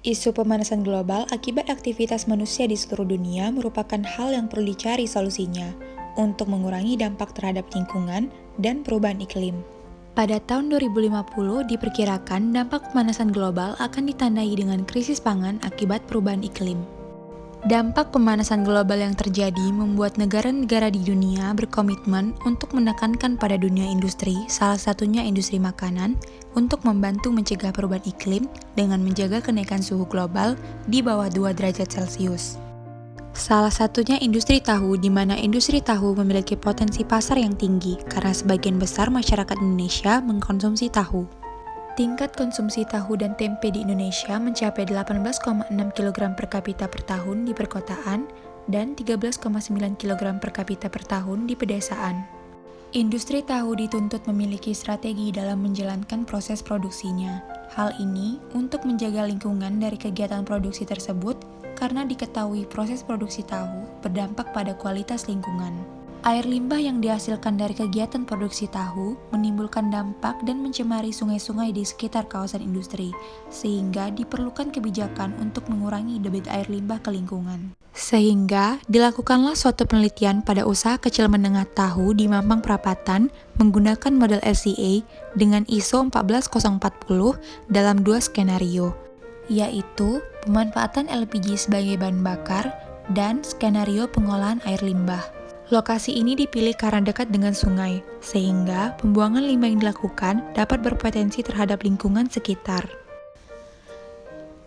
Isu pemanasan global akibat aktivitas manusia di seluruh dunia merupakan hal yang perlu dicari solusinya untuk mengurangi dampak terhadap lingkungan dan perubahan iklim. Pada tahun 2050, diperkirakan dampak pemanasan global akan ditandai dengan krisis pangan akibat perubahan iklim. Dampak pemanasan global yang terjadi membuat negara-negara di dunia berkomitmen untuk menekankan pada dunia industri, salah satunya industri makanan, untuk membantu mencegah perubahan iklim dengan menjaga kenaikan suhu global di bawah 2 derajat Celcius. Salah satunya industri tahu, di mana industri tahu memiliki potensi pasar yang tinggi karena sebagian besar masyarakat Indonesia mengkonsumsi tahu. Tingkat konsumsi tahu dan tempe di Indonesia mencapai 18,6 kg per kapita per tahun di perkotaan dan 13,9 kg per kapita per tahun di pedesaan. Industri tahu dituntut memiliki strategi dalam menjalankan proses produksinya. Hal ini untuk menjaga lingkungan dari kegiatan produksi tersebut karena diketahui proses produksi tahu berdampak pada kualitas lingkungan. Air limbah yang dihasilkan dari kegiatan produksi tahu menimbulkan dampak dan mencemari sungai-sungai di sekitar kawasan industri, sehingga diperlukan kebijakan untuk mengurangi debit air limbah ke lingkungan. Sehingga dilakukanlah suatu penelitian pada usaha kecil menengah tahu di Mampang Perapatan menggunakan model LCA dengan ISO 14040 dalam 2 skenario, yaitu pemanfaatan LPG sebagai bahan bakar dan skenario pengolahan air limbah. Lokasi ini dipilih karena dekat dengan sungai, sehingga pembuangan limbah yang dilakukan dapat berpotensi terhadap lingkungan sekitar.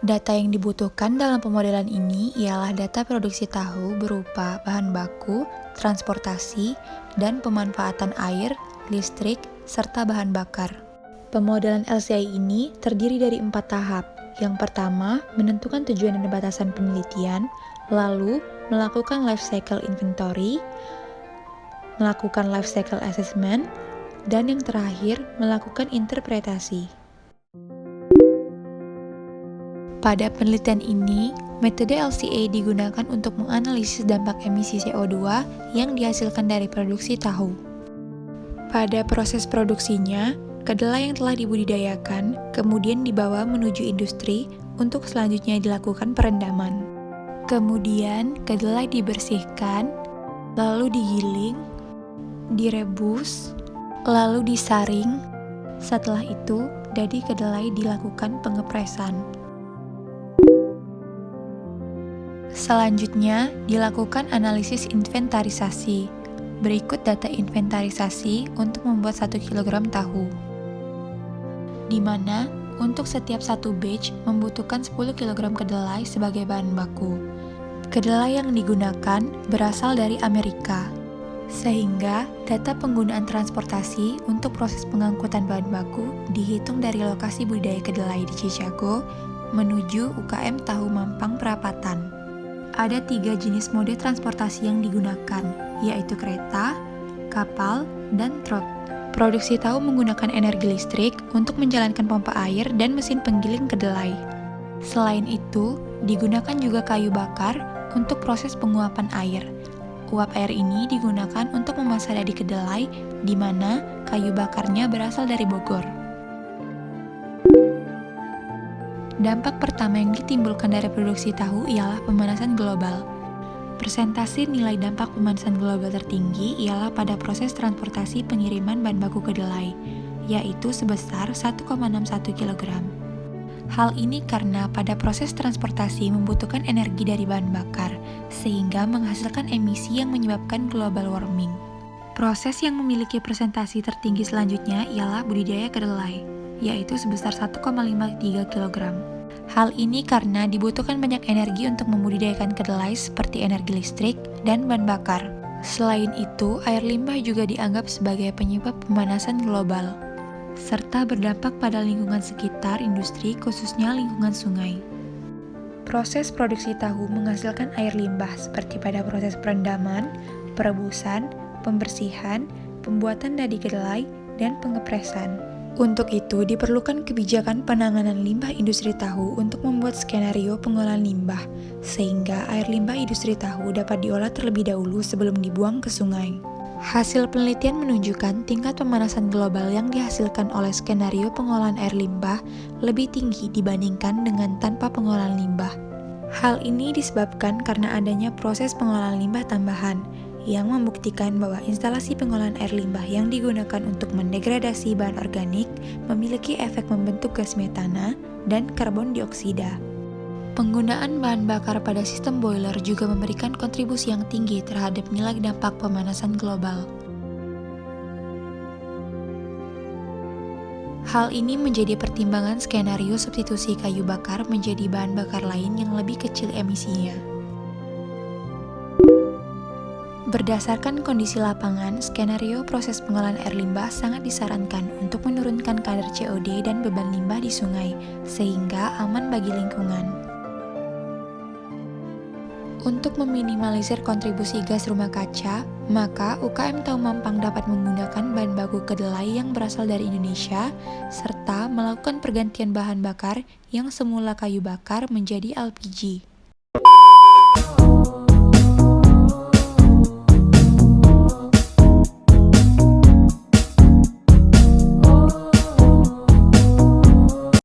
Data yang dibutuhkan dalam pemodelan ini ialah data produksi tahu berupa bahan baku, transportasi, dan pemanfaatan air, listrik, serta bahan bakar. Pemodelan LCI ini terdiri dari 4 tahap. Yang pertama, menentukan tujuan dan batasan penelitian, lalu melakukan life cycle inventory, melakukan life cycle assessment, dan yang terakhir, melakukan interpretasi. Pada penelitian ini, metode LCA digunakan untuk menganalisis dampak emisi CO2 yang dihasilkan dari produksi tahu. Pada proses produksinya, kedelai yang telah dibudidayakan kemudian dibawa menuju industri untuk selanjutnya dilakukan perendaman. Kemudian, kedelai dibersihkan, lalu digiling, direbus, lalu disaring. Setelah itu, dadi kedelai dilakukan pengepresan. Selanjutnya, dilakukan analisis inventarisasi. Berikut data inventarisasi untuk membuat 1 kg tahu, di mana untuk setiap satu batch membutuhkan 10 kg kedelai sebagai bahan baku. Kedelai yang digunakan berasal dari Amerika, sehingga data penggunaan transportasi untuk proses pengangkutan bahan baku dihitung dari lokasi budidaya kedelai di Chicago menuju UKM Tahu Mampang Perapatan. Ada 3 jenis mode transportasi yang digunakan, yaitu kereta, kapal, dan truk. Produksi tahu menggunakan energi listrik untuk menjalankan pompa air dan mesin penggiling kedelai. Selain itu, digunakan juga kayu bakar untuk proses penguapan air. Uap air ini digunakan untuk memasak dadi kedelai, di mana kayu bakarnya berasal dari Bogor. Dampak pertama yang ditimbulkan dari produksi tahu ialah pemanasan global. Persentase nilai dampak pemanasan global tertinggi ialah pada proses transportasi pengiriman bahan baku kedelai, yaitu sebesar 1,61 kg. Hal ini karena pada proses transportasi membutuhkan energi dari bahan bakar, sehingga menghasilkan emisi yang menyebabkan global warming. Proses yang memiliki persentase tertinggi selanjutnya ialah budidaya kedelai, yaitu sebesar 1,53 kg. Hal ini karena dibutuhkan banyak energi untuk membudidayakan kedelai seperti energi listrik dan bahan bakar. Selain itu, air limbah juga dianggap sebagai penyebab pemanasan global, serta berdampak pada lingkungan sekitar industri, khususnya lingkungan sungai. Proses produksi tahu menghasilkan air limbah seperti pada proses perendaman, perebusan, pembersihan, pembuatan dadi kedelai, dan pengepresan. Untuk itu, diperlukan kebijakan penanganan limbah industri tahu untuk membuat skenario pengolahan limbah, sehingga air limbah industri tahu dapat diolah terlebih dahulu sebelum dibuang ke sungai. Hasil penelitian menunjukkan tingkat pemanasan global yang dihasilkan oleh skenario pengolahan air limbah lebih tinggi dibandingkan dengan tanpa pengolahan limbah. Hal ini disebabkan karena adanya proses pengolahan limbah tambahan yang membuktikan bahwa instalasi pengolahan air limbah yang digunakan untuk mendegradasi bahan organik memiliki efek membentuk gas metana dan karbon dioksida. Penggunaan bahan bakar pada sistem boiler juga memberikan kontribusi yang tinggi terhadap nilai dampak pemanasan global. Hal ini menjadi pertimbangan skenario substitusi kayu bakar menjadi bahan bakar lain yang lebih kecil emisinya. Berdasarkan kondisi lapangan, skenario proses pengolahan air limbah sangat disarankan untuk menurunkan kadar COD dan beban limbah di sungai, sehingga aman bagi lingkungan. Untuk meminimalisir kontribusi gas rumah kaca, maka UKM Tahu Mampang dapat menggunakan bahan baku kedelai yang berasal dari Indonesia, serta melakukan pergantian bahan bakar yang semula kayu bakar menjadi LPG.